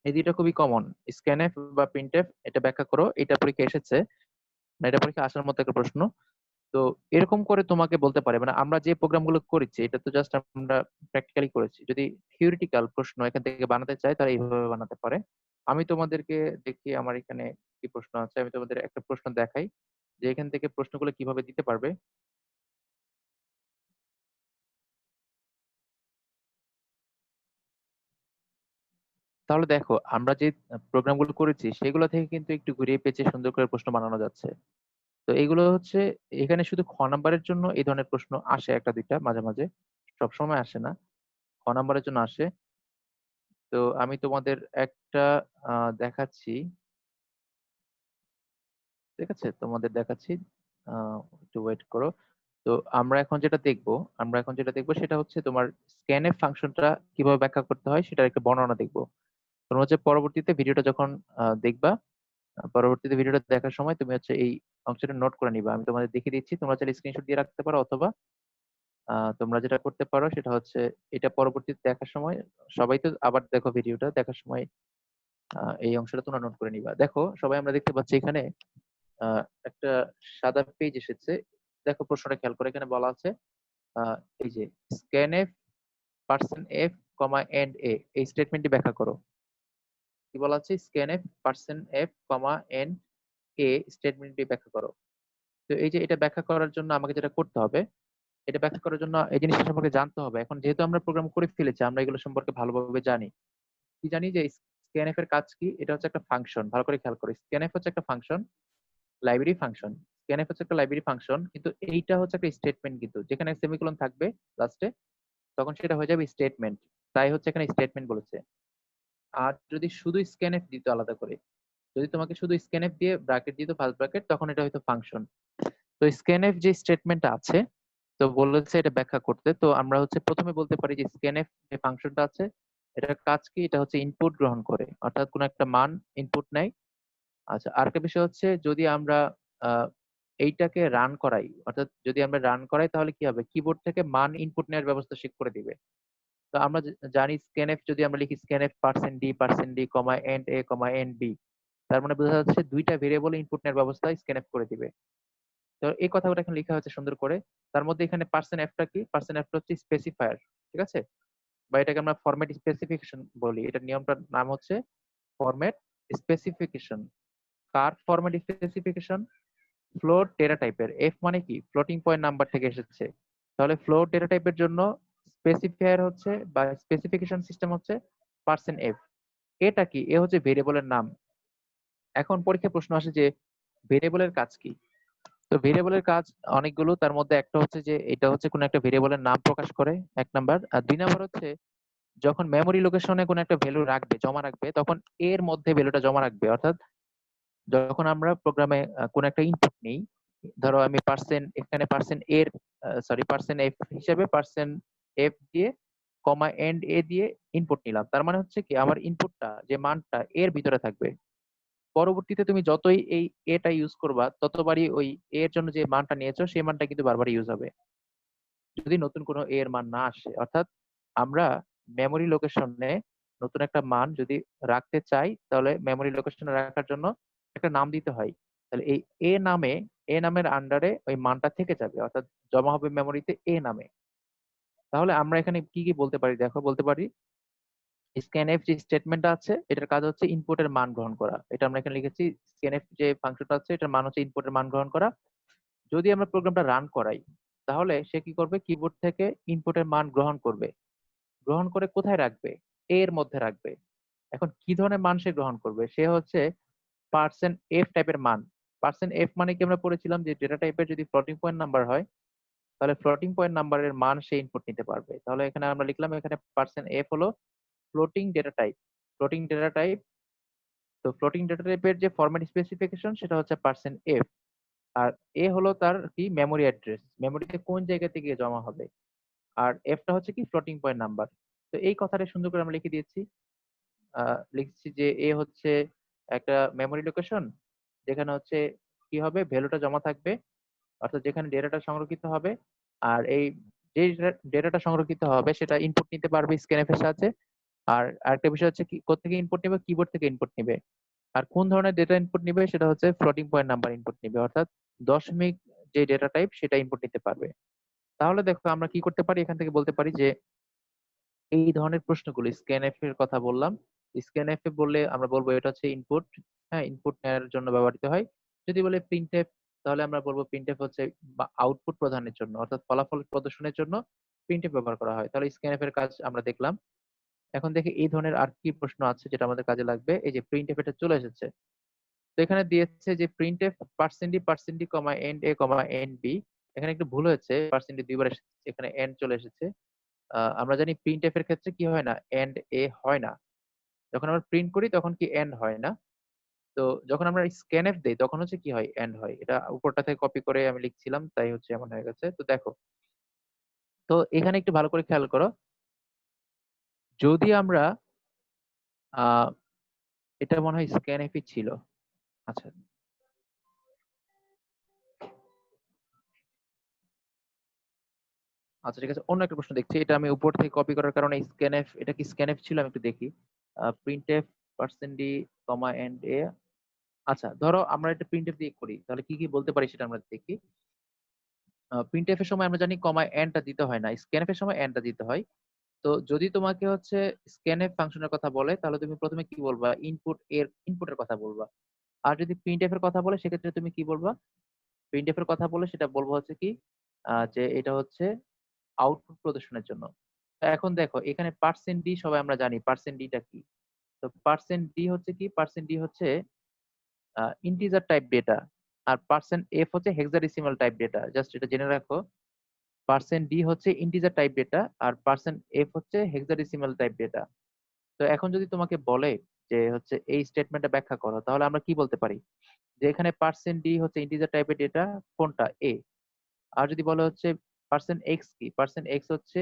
এই দুইটা খুবই কমন, স্ক্যানএফ বা প্রিন্টএফ এটা ব্যাখ্যা করো, এটা পরীক্ষা এসেছে, না এটা পরীক্ষা আসার মতো একটা প্রশ্ন। তো এরকম করে তোমাকে বলতে পারে, মানে আমরা যে প্রোগ্রামগুলো করেছি এটা তো জাস্ট আমরা প্র্যাকটিক্যালি করেছি। যদি থিওরিটিক্যাল প্রশ্ন এখান থেকে বানাতে চায় তারা এইভাবে বানাতে পারে। আমি তোমাদেরকে দেখি আমার এখানে কি প্রশ্ন আছে, আমি তোমাদের একটা প্রশ্ন দেখাই যে এখান থেকে প্রশ্নগুলো কিভাবে দিতে পারবে। তাহলে দেখো আমরা যে প্রোগ্রামগুলো করেছি সেগুলো থেকে কিন্তু একটু ঘুরিয়ে পেঁচিয়ে সুন্দর করে প্রশ্ন বানানো যাচ্ছে। তো এগুলো হচ্ছে এখানে শুধু খ নাম্বারের জন্য এই ধরনের প্রশ্ন আসে একটা দুইটা মাঝে মাঝে, সব সময় আসে না, খ নাম্বারের জন্য আসে। তো আমি তোমাদের একটা দেখাচ্ছি, ঠিক আছে? তোমাদের দেখাচ্ছি, একটু ওয়েট করো। তো আমরা এখন যেটা দেখবো সেটা হচ্ছে তোমার স্ক্যানএফ ফাংশনটা কিভাবে ব্যাখ্যা করতে হয় সেটার একটা বর্ণনা দেখবো। তোমরা হচ্ছে পরবর্তীতে ভিডিওটা যখন দেখবা, পরবর্তীতে ভিডিওটা দেখার সময় তুমি হচ্ছে এই অংশটা নোট করে নিবা। আমি তোমাদের দেখিয়ে দিচ্ছি, তোমরা চাইলে স্ক্রিনশট দিয়ে রাখতে পারো অথবা তোমরা যেটা করতে পারো সেটা হচ্ছে এটা পরবর্তীতে দেখার সময় সবাই তো আবার দেখো, ভিডিওটা দেখার সময় এই অংশটা তোমরা নোট করে নিবা। দেখো সবাই আমরা দেখতে পাচ্ছি এখানে আহ, একটা সাদা পেজ এসেছে। দেখো প্রশ্নটা খেয়াল করে, এখানে বলা আছে এই যে scanf percent F comma and A, এই স্টেটমেন্টটি ব্যাখ্যা করো। কি বলা আছে? Scanf percent F comma and A স্টেটমেন্টটি ব্যাখ্যা করো। তো এই যে এটা ব্যাখ্যা করার জন্য আমাকে যেটা করতে হবে, এটা ব্যাখ্যা করার জন্য এই জিনিসটা সম্পর্কে জানতে হবে। এখন যেহেতু আমরা প্রোগ্রাম করে ফেলেছি, আমরা এগুলো সম্পর্কে ভালোভাবে জানি। কি জানি যে স্ক্যানএফ এর কাজ কি? এটা হচ্ছে একটা ফাংশন। ভালো করে খেয়াল করো, স্ক্যানএফ হচ্ছে একটা ফাংশন, লাইব্রেরি ফাংশন। স্ক্যানএফ হচ্ছে একটা লাইব্রেরি ফাংশন, কিন্তু এইটা হচ্ছে একটা স্টেটমেন্ট, কিন্তু যেখানে সেমিকোলন থাকবে লাস্টে, তখন সেটা হয়ে যাবে স্টেটমেন্ট। তাই হচ্ছে এখানে স্টেটমেন্ট বলেছে। আর যদি শুধু স্ক্যানএফ দিত আলাদা করে, যদি তোমাকে শুধু স্ক্যানএফ দিয়ে ব্র্যাকেট দিত ফার্স্ট ব্র্যাকেট, তখন এটা হয়তো ফাংশন। তো স্ক্যানএফ যে স্টেটমেন্ট আছে, তো বলেছে এটা ব্যাখ্যা করতে। তো আমরা হচ্ছে প্রথমে বলতে পারি যে স্ক্যানএফ যে ফাংশনটা আছে, এটার কাজ কি? এটা হচ্ছে ইনপুট গ্রহণ করে, অর্থাৎ কোনো একটা মান ইনপুট নেয়। আচ্ছা, আরেকটা বিষয় হচ্ছে যদি আমরা আহ, এইটাকে রান করাই, অর্থাৎ যদি আমরা রান করাই তাহলে কি হবে? কিবোর্ড থেকে মান ইনপুট নেওয়ার ব্যবস্থা সে করে দিবে। তো আমরা জানি স্ক্যানএফ যদি আমরা লিখি scanf percent D comma and A comma and B, তার মানে বোঝা যাচ্ছে দুইটা ভেরিয়েবল ইনপুট নেওয়ার ব্যবস্থা স্ক্যানএফ করে দিবে। তো এই কথাটা এখানে লেখা হয়েছে সুন্দর করে। তার মধ্যে এখানে পার্সেন্ট এফটা কি? পার্সেন্ট এফটা হচ্ছে স্পেসিফায়ার, ঠিক আছে? বা এটাকে আমরা ফরম্যাট স্পেসিফিকেশন বলি। এটার নিয়মটার নাম হচ্ছে ফরম্যাট স্পেসিফিকেশন। কার ফরম্যাট স্পেসিফিকেশন? ফ্লোট ডেটা টাইপের। এফ মানে কি? ফ্লোটিং পয়েন্ট নাম্বার থেকে এসেছে। তাহলে ফ্লোট ডেটা টাইপের জন্য স্পেসিফায়ার হচ্ছে বা স্পেসিফিকেশন সিস্টেম হচ্ছে পার্সেন্ট এফ। এটা কি? এ হচ্ছে ভেরিয়েবলের নাম। এখন পরীক্ষায় প্রশ্ন আসে যে ভেরিয়েবলের কাজ কি? তো ভেরিয়েবলের কাজ অনেকগুলো, তার মধ্যে একটা হচ্ছে যে এটা হচ্ছে কোনো একটা ভেরিয়েবলের নাম প্রকাশ করে, এক নাম্বার। আর দুই নাম্বার হচ্ছে যখন মেমোরি লোকেশনে কোনো একটা ভ্যালু রাখবে, জমা রাখবে, তখন এর মধ্যে ভ্যালুটা জমা রাখবে। অর্থাৎ যখন আমরা প্রোগ্রামে কোনো একটা ইনপুট নেই, ধরো আমি পার্সেন্ট, এখানে পার্সেন্ট এর পার্সেন্ট এফ হিসেবে পার্সেন্ট এফ দিয়ে কমা এন্ড এ দিয়ে ইনপুট নিলাম, তার মানে হচ্ছে কি আমার ইনপুটটা যে মানটা এর ভিতরে থাকবে। পরবর্তীতে তুমি যতই এই এটা ইউজ করবা, ততবারই ওই এর জন্য যে মানটা নিয়েছো সেই মানটা কিন্তু বারবার ইউজ হবে, যদি নতুন কোনো এর মান না আসে। অর্থাৎ আমরা মেমোরি লোকেশনে নতুন একটা মান যদি রাখতে চাই, তাহলে মেমোরি লোকেশনে রাখার জন্য একটা নাম দিতে হয়। তাহলে এই এ নামের আন্ডারে ওই মানটা থেকে যাবে, অর্থাৎ জমা হবে মেমোরিতে এ নামে। তাহলে আমরা এখানে কি কি বলতে পারি? দেখো, বলতে পারি স্ক্যানএফ যে স্টেটমেন্টটা আছে, এটার কাজ হচ্ছে ইনপুটের মান গ্রহণ করা। এটা আমরা এখানে লিখেছি, স্ক্যানএফ যে ফাংশনটা আছে এটার মান হচ্ছে ইনপুটের মান গ্রহণ করা। যদি আমরা প্রোগ্রামটা রান করাই, তাহলে সে কি করবে? কিবোর্ড থেকে ইনপুটের মান গ্রহণ করবে। গ্রহণ করে কোথায় রাখবে? এর মধ্যে রাখবে। এখন কি ধরনের মান সে গ্রহণ করবে? সে হচ্ছে পার্সেন্ট এফ টাইপের মান। পার্সেন্ট এফ মানে কি? আমরা পড়েছিলাম যে ডেটা টাইপের যদি ফ্লোটিং পয়েন্ট নাম্বার হয়, তাহলে ফ্লোটিং পয়েন্ট নাম্বারের মান সে ইনপুট নিতে পারবে। তাহলে এখানে আমরা লিখলাম, এখানে পার্সেন্ট এফ হলো floating data type. Floating data type. তো ফ্লোটিং ডেটা টাইপের যে ফরম্যাট স্পেসিফিকেশন সেটা হচ্ছে পার্সেন্ট এফ। আর এ হলো তার কি? মেমোরি অ্যাড্রেস, মেমোরিতে কোন জায়গা থেকে জমা হবে। আর এফটা হচ্ছে কি? Floating point number. তো এই কথাটা সুন্দর করে আমরা লিখে দিয়েছি। লিখছি যে এ হচ্ছে একটা মেমোরি লোকেশন, যেখানে হচ্ছে কি হবে? ভ্যালুটা জমা থাকবে, অর্থাৎ যেখানে ডেটাটা সংরক্ষিত হবে। আর এই যে ডেটাটা সংরক্ষিত হবে সেটা ইনপুট নিতে পারবে স্ক্যানএফ এর সাহায্যে। আর আরেকটা বিষয় হচ্ছে কি, কোত্থেকে ইনপুট নেবে? কিবোর্ড থেকে ইনপুট নেবে। আর কোন ধরনের ডেটা ইনপুট নিবে? সেটা হচ্ছে ফ্লোটিং পয়েন্ট নাম্বার ইনপুট নিবে, অর্থাৎ দশমিক যে ডেটা টাইপ সেটা ইনপুট নিতে পারবে। তাহলে দেখো আমরা কি করতে পারি? এখান থেকে বলতে পারি যে এই ধরনের প্রশ্নগুলো, স্ক্যানএফ এর কথা বললাম, স্ক্যানএফ এ বললে আমরা বলবো এটা হচ্ছে ইনপুট। হ্যাঁ, ইনপুট নেওয়ার জন্য ব্যবহৃত হয়। যদি বলে প্রিন্টএফ, তাহলে আমরা বলবো প্রিন্টএফ হচ্ছে আউটপুট প্রদানের জন্য, অর্থাৎ ফলাফল প্রদর্শনের জন্য প্রিন্টএফ ব্যবহার করা হয়। তাহলে স্ক্যানএফ এর কাজ আমরা দেখলাম। এখন দেখি এই ধরনের আর কি প্রশ্ন আছে যেটা আমাদের কাজে লাগবে। এই যে প্রিন্টএফ, এটা চলে এসেছে। তো এখানে দিয়েছে যে printf percent D comma and A comma and B. এখানে একটু ভুল হয়েছে, পার্সেন্ট ডি দুইবার এসেছে, এখানে এন্ড চলে এসেছে। আমরা জানি প্রিন্টএফ এর ক্ষেত্রে কি হয় না? এন্ড এ হয় না। যখন আমরা প্রিন্ট করি তখন কি এন্ড হয় না। তো যখন আমরা স্ক্যানএফ দেই তখন হচ্ছে কি হয়? এন্ড হয়। এটা উপরটা থেকে কপি করে আমি লিখছিলাম, তাই হচ্ছে এমন হয়ে গেছে। তো দেখো, তো এখানে একটু ভালো করে খেয়াল করো। যদি আমরা আহ এটা মনে হয় স্ক্যানএফই ছিল। আচ্ছা, আচ্ছা ঠিক আছে, অন্য একটা প্রশ্ন দেখছি, এটা আমি উপর থেকে কপি করার কারণে স্ক্যানএফ, এটা কি স্ক্যানএফ ছিল আমি একটু দেখি। Printf percent D comma and A. আচ্ছা ধরো আমরা এটা প্রিন্টএফ দিয়ে করি, তাহলে কি কি বলতে পারি সেটা আমরা দেখি। প্রিন্টএফ এর সময় আমরা জানি কমা এন্ডটা দিতে হয় না, স্ক্যানএফ এর সময় এন্ডটা দিতে হয়। তো যদি তোমাকে হচ্ছে স্ক্যানএফ ফাংশনের কথা বলে তাহলে তুমি প্রথমে কি বলবা, ইনপুটের কথা বলবা। আর যদি প্রিন্টএফ এর কথা বলে সেক্ষেত্রে তুমি কি বলবা, প্রিন্টএফ এর কথা বলে সেটা বলবো হচ্ছে কি, যে এটা হচ্ছে আউটপুট প্রদর্শনের জন্য। তো এখন দেখো এখানে পার্সেন্ট ডি সবাই আমরা জানি পার্সেন্ট ডিটা কি। তো পার্সেন্ট ডি হচ্ছে কি, পার্সেন্ট ডি হচ্ছে ইন্টিজার টাইপ ডেটা, আর পার্সেন্ট এফ হচ্ছে হেক্সাডেসিমাল টাইপ ডেটা, জাস্ট এটা জেনে রাখো। পার্সেন্ট ডি হচ্ছে ইন্টিজার টাইপ ডেটা আর পার্সেন্ট এফ হচ্ছে হেক্সাডেসিমাল টাইপ ডেটা। তো এখন যদি তোমাকে বলে যে হচ্ছে এই স্টেটমেন্টটা ব্যাখ্যা করো, তাহলে আমরা কি বলতে পারি, যে এখানে পার্সেন্ট ডি হচ্ছে ইন্টিজার টাইপের ডেটা কোনটা, এ। আর যদি বলা হচ্ছে পার্সেন্ট এক্স কি, পার্সেন্ট এক্স হচ্ছে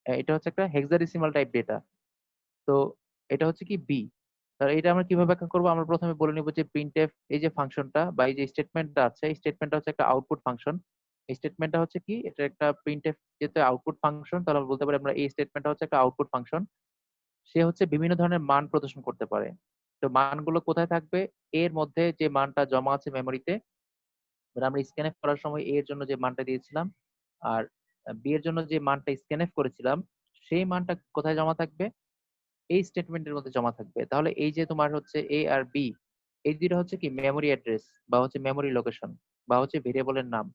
এটা হচ্ছে একটা হেক্সাডেসিমাল টাইপ ডেটা, তো এটা হচ্ছে কি বি। তাহলে এটা আমরা কিভাবে ব্যাখ্যা করবো, আমরা প্রথমে বলে নিব যে প্রিন্টএফ এই যে ফাংশনটা বা এই যে স্টেটমেন্টটা আছে, এই স্টেটমেন্টটা হচ্ছে একটা আউটপুট ফাংশন। এই স্টেটমেন্টটা হচ্ছে কি, এটা একটা প্রিন্টএফ যেহেতু আউটপুট ফাংশন, তাহলে আমরা বলতে পারি আমরা এই স্টেটমেন্টটা হচ্ছে একটা আউটপুট ফাংশন। সে হচ্ছে বিভিন্ন ধরনের মান প্রদর্শন করতে পারে। তো মানগুলো কোথায় থাকবে, এর মধ্যে যে মানটা জমা আছে মেমোরিতে, ধর আমরা স্ক্যানএফ করার সময় এর জন্য যে মানটা দিয়েছিলাম, আর বি এর জন্য যে মানটা স্ক্যানএফ করেছিলাম, সেই মানটা কোথায় জমা থাকবে, এই স্টেটমেন্টের মধ্যে জমা থাকবে। তাহলে এই যে তোমার হচ্ছে এ আর বি, এই দুটো হচ্ছে কি মেমোরি অ্যাড্রেস বা হচ্ছে মেমোরি লোকেশন বা হচ্ছে ভেরিয়েবলের নাম।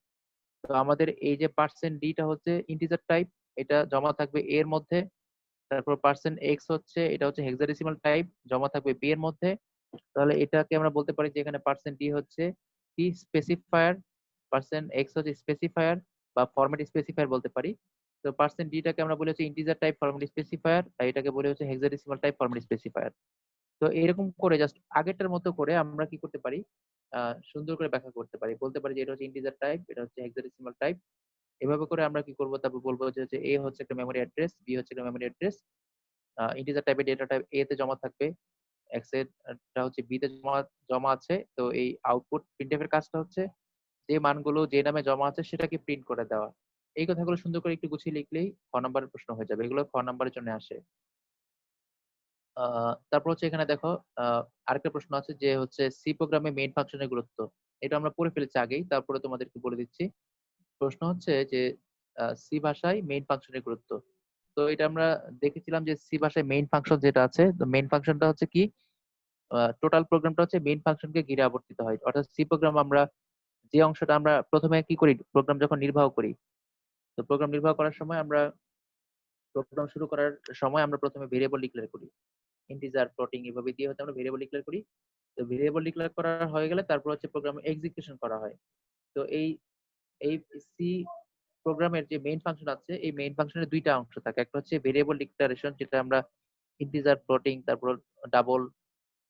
তো আমাদের এই যে পার্সেন্ট ডিটা হচ্ছে ইন্টিজার টাইপ, এটা জমা থাকবে এর মধ্যে। তারপর পার্সেন্ট এক্স হচ্ছে এটা হচ্ছে হেক্সাডেসিমাল টাইপ, জমা থাকবে বি এর মধ্যে। তাহলে এটাকে আমরা বলতে পারি যে এখানে পার্সেন্ট ডি হচ্ছে কি স্পেসিফায়ার, পার্সেন্ট এক্স হচ্ছে স্পেসিফায়ার বা ফরম্যাট স্পেসিফায়ার বলতে পারি। তো পার্সেন্ট ডিটাকে আমরা বলি হচ্ছে ইন্টিজার টাইপ ফরম্যাট স্পেসিফায়ার, আর এটাকে বলি হচ্ছে হেক্সাডেসিমাল টাইপ ফরম্যাট স্পেসিফায়ার। তো এরকম করে জাস্ট আগেরটার মতো করে আমরা কি করতে পারি, সুন্দর করে ব্যাখ্যা করতে পারি, বলতে পারি যে এটা হচ্ছে ইন্টিজার টাইপ, এটা হচ্ছে হেক্সাডেসিমাল টাইপ। এভাবে করে আমরা কি করব, তারপর বলবো যে এ হচ্ছে একটা মেমোরি অ্যাড্রেস, বি হচ্ছে একটা মেমোরি অ্যাড্রেস, ইন্টিজার টাইপের ডেটা টাইপ এ তে জমা থাকবে, এক্স এরটা হচ্ছে বি তে জমা জমা আছে। তো এই আউটপুট প্রিন্টএফ এর কাজটা হচ্ছে যে মানগুলো যে নামে জমা আছে সেটাকে প্রিন্ট করে দেওয়া। এই কথাগুলো সুন্দর করে একটু গুছিয়ে লিখলেই খ নাম্বারের প্রশ্ন হয়ে যাবে, এগুলো খ নাম্বারের জন্য আসে। তারপর হচ্ছে এখানে দেখো, আরেকটা প্রশ্ন আছে যে হচ্ছে সি প্রোগ্রামে মেইন ফাংশনের গুরুত্ব। এটা আমরা পড়ে ফেলেছি আগেই, তারপরে তোমাদেরকে বলে দিচ্ছি। প্রশ্ন হচ্ছে যে সি ভাষায় মেইন ফাংশনের গুরুত্ব। তো এটা আমরা দেখেছিলাম যে সি ভাষায় মেইন ফাংশন যেটা আছে, তো মেইন ফাংশনটা হচ্ছে কি, টোটাল প্রোগ্রামটা হচ্ছে মেইন ফাংশনকে ঘিরে আবর্তিত হয়। অর্থাৎ সি প্রোগ্রাম আমরা যে অংশটা আমরা প্রথমে কি করি, প্রোগ্রাম যখন নির্বাহ করি, তো প্রোগ্রাম নির্বাহ করার সময় আমরা প্রোগ্রাম শুরু করার সময় আমরা প্রথমে ভেরিয়েবল ডিক্লেয়ার করি, ইন্টিজার ফ্লোটিং এভাবে দিয়ে হচ্ছে আমরা ভেরিয়েবল ডিক্লেয়ার করি। তো ভেরিয়েবল ডিক্লেয়ার করা হয়ে গেলে তারপর হচ্ছে প্রোগ্রাম এক্সিকিউশন করা হয়। তো এই এই সি প্রোগ্রামের যে মেইন ফাংশন আছে, এই মেইন ফাংশনের দুইটা অংশ থাকে, একটা হচ্ছে ভেরিয়েবল ডিক্লারেশন যেটা আমরা ইন্টিজার ফ্লোটিং তারপর ডাবল,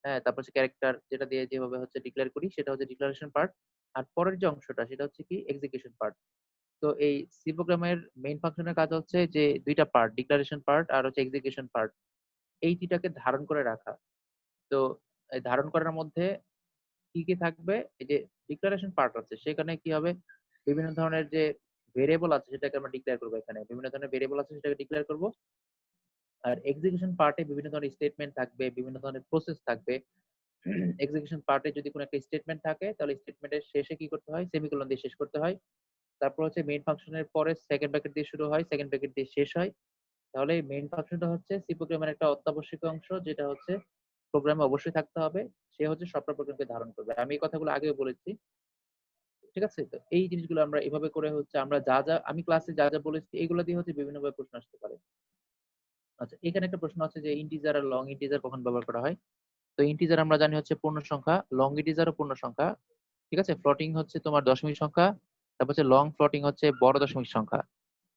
হ্যাঁ, তারপর হচ্ছে ক্যারেক্টার যেটা দিয়ে যেভাবে হচ্ছে ডিক্লেয়ার করি সেটা হচ্ছে ডিক্লারেশন পার্ট। আর পরের যে অংশটা সেটা হচ্ছে কি এক্সিকিউশন পার্ট। তো এই সি প্রোগ্রামের মেইন ফাংশনের কাজ হচ্ছে যে দুইটা পার্ট, ডিক্লারেশন পার্ট আর হচ্ছে এক্সিকিউশন পার্ট, এই দুইটাকে ধারণ করে রাখা। তো এই ধারণ করার মধ্যে কি কি থাকবে, এই যে ডিক্লারেশন পার্ট আছে সেখানে কি হবে, বিভিন্ন ধরনের যে ভেরিয়েবল আছে সেটাকে আমরা ডিক্লেয়ার করবো, এখানে বিভিন্ন ধরনের ভেরিয়েবল আছে সেটাকে ডিক্লেয়ার করবো। আর এক্সিকিউশন পার্টে বিভিন্ন ধরনের স্টেটমেন্ট থাকবে, বিভিন্ন ধরনের প্রসেস থাকবে। এক্সিকিউশন পার্টে যদি কোনো একটা স্টেটমেন্ট থাকে তাহলে স্টেটমেন্টের শেষে কি করতে হয়, সেমিকোলন দিয়ে শেষ করতে হয়। তারপর হচ্ছে মেইন ফাংশনের পরে সেকেন্ড ব্র্যাকেট দিয়ে শুরু হয়, সেকেন্ড ব্র্যাকেট দিয়ে শেষ হয়। তাহলে মেইন ফাংশনটা হচ্ছে সি প্রোগ্রামের একটা অত্যাবশ্যক অংশ, যেটা হচ্ছে প্রোগ্রামে অবশ্যই থাকতে হবে। সে হচ্ছে সবটা প্রোগ্রামকে ধারণ করবে, আমি এই কথাগুলো আগেও বলেছি। ঠিক আছে, তো এই জিনিসগুলো আমরা এভাবে করে হচ্ছে আমরা যা যা আমি ক্লাসে যা যা বলেছি এগুলো দিয়ে হচ্ছে বিভিন্ন ভাবে প্রশ্ন আসতে পারে। আচ্ছা এখানে একটা প্রশ্ন আছে যে ইন্টিজার আর লং ইন্টিজার কখন ব্যবহার করা হয়। তো ইন্টিজার আমরা জানি হচ্ছে পূর্ণ সংখ্যা, লং ইন্টিজারও পূর্ণ সংখ্যা। ঠিক আছে, ফ্লোটিং হচ্ছে তোমার দশমিক সংখ্যা, তারপর হচ্ছে লং ফ্লোটিং হচ্ছে বড় দশমিক সংখ্যা।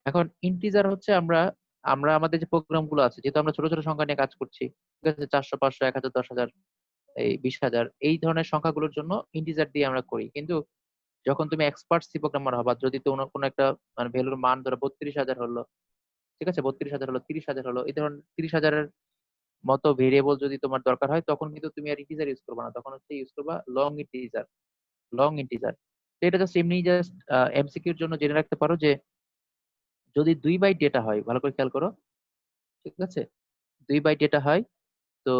এখন ইন্টিজার হচ্ছে আমরা আমরা আমাদের যে প্রোগ্রাম গুলো আছে, যেহেতু আমরা ছোট ছোট সংখ্যা নিয়ে কাজ করছি, ঠিক আছে, 400 500 1000 10,000 এই 20,000 এই ধরনের সংখ্যাগুলোর জন্য ইন্টিজার দিয়ে আমরা করি। কিন্তু যখন তুমি এক্সপার্ট সি প্রোগ্রামার হবা, যদি তো কোনো একটা মানে ভ্যালুর মান ধরো 32,000 হলো, ঠিক আছে, 32,000 হলো, 30,000 হলো, এই ধরনের 30,000-এর মতো ভেরিয়েবল যদি তোমার দরকার হয়, তখন কিন্তু তুমি আর ইন্টিজার ইউজ করবে না, তখন হচ্ছে ইউজ করবা লং ইন্টিজার। লং ইন্টিজার, তো এটা জাস্ট এমনি জাস্ট এমসিকিউর জন্য জেনে রাখতে পারো যে যদি 2 বাইট ডেটা হয়, ভালো করে খেয়াল করো, ঠিক আছে? 2 বাইট ডেটা হয়, তো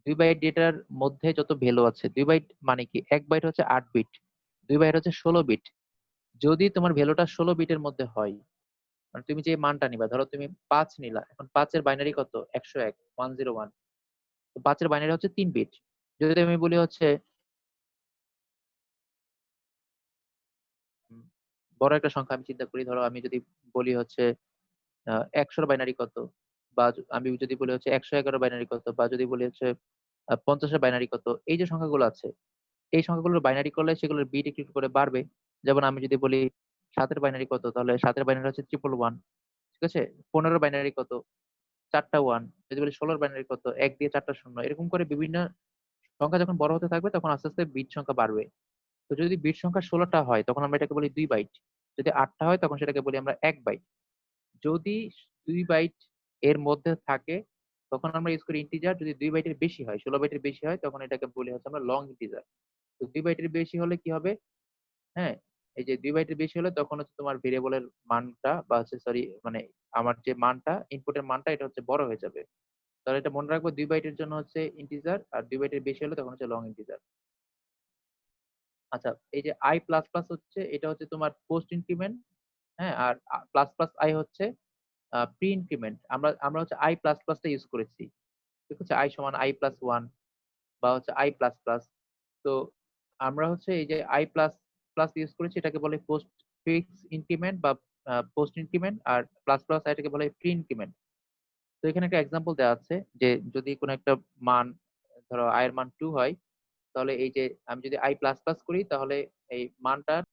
2 বাইট ডেটার মধ্যে যত ভ্যালু আছে, 2 বাইট মানে কি, 1 বাইট হচ্ছে 8 বিট, 2 বাইট হচ্ছে 16 বিট। যদি তোমার ভ্যালুটা 16 বিটের মধ্যে হয়, মানে তুমি যে মানটা নিবা, ধরো তুমি 5 নিলা, এখন 5 এর বাইনারি কত? 101, 101। তো 5 এর বাইনারি হচ্ছে 3 বিট। যদি আমি বলি হচ্ছে উম, বড় একটা সংখ্যা আমি চিন্তা করি, ধরো আমি যদি বলি হচ্ছে 100 বাইনারি কত, বা আমি যদি বলি হচ্ছে 111 বাইনারি কত, বা যদি বলি হচ্ছে 50 বাইনারি কত, এই যে সংখ্যাগুলো আছে, এই সংখ্যাগুলোর বাইনারি করলে সেগুলোর বিট একটু একটু করে বাড়বে। যেমন আমি যদি বলি 7 এর বাইনারি কত, তাহলে 7 এর বাইনারি হচ্ছে 111, ঠিক আছে? 15 বাইনারি কত, 4টা ওয়ান। যদি বলি 16 বাইনারি কত, 1 দিয়ে 4টা শূন্য, এরকম করে বিভিন্ন সংখ্যা যখন বড় হতে থাকবে তখন আস্তে আস্তে বিট সংখ্যা বাড়বে। তো যদি বিট সংখ্যা 16টা হয় তখন আমরা এটাকে বলি 2 বাইট। যদি 8টা হয় তখন সেটাকে বলি আমরা 1 বাইট। যদি 2 বাইট এর মধ্যে থাকে তখন আমরা ইউজ করি ইন্টিজার। যদি 2 বাইটের বেশি হয়, 16 বাইটের বেশি হয়, তখন এটাকে বলি হচ্ছে আমরা লং ইন্টিজার। তো 2 বাইটের বেশি হলে কি হবে? হ্যাঁ, এই যে 2 বাইটের বেশি হলে তখন হচ্ছে তোমার ভেরিয়েবলের মানটা, বা হচ্ছে সরি মানে আমার যে মানটা, ইনপুটের মানটা, এটা হচ্ছে বড় হয়ে যাবে। তাহলে এটা মনে রাখবো, 2 বাইটের জন্য হচ্ছে ইন্টিজার, আর 2 বাইটের বেশি হলে তখন হচ্ছে লং ইন্টিজার। আচ্ছা, এই যে আই প্লাস প্লাস হচ্ছে, এটা হচ্ছে তোমার পোস্ট ইনক্রিমেন্ট। হ্যাঁ, আর প্লাস প্লাস আই হচ্ছে প্রি ইনক্রিমেন্ট। আমরা আমরা হচ্ছে আই প্লাস প্লাসটা ইউজ করেছি, ঠিক আছে? আই সমান আই প্লাস ওয়ান, বা হচ্ছে আই প্লাস প্লাস। তো আমরা হচ্ছে এই যে আই প্লাস প্লাস ইউজ করেছি, এটাকে বলে পোস্ট ফিক্স ইনক্রিমেন্ট বা পোস্ট ইনক্রিমেন্ট, আর প্লাস প্লাস এটাকে বলে প্রি ইনক্রিমেন্ট। তো এখানে একটা এক্সাম্পল দেওয়া আছে যে যদি কোনো একটা মান, ধরো আয়ের মান 2 হয়, তাহলে এই যে আমি যদি আই প্লাস প্লাস করি, তাহলে এই মানটার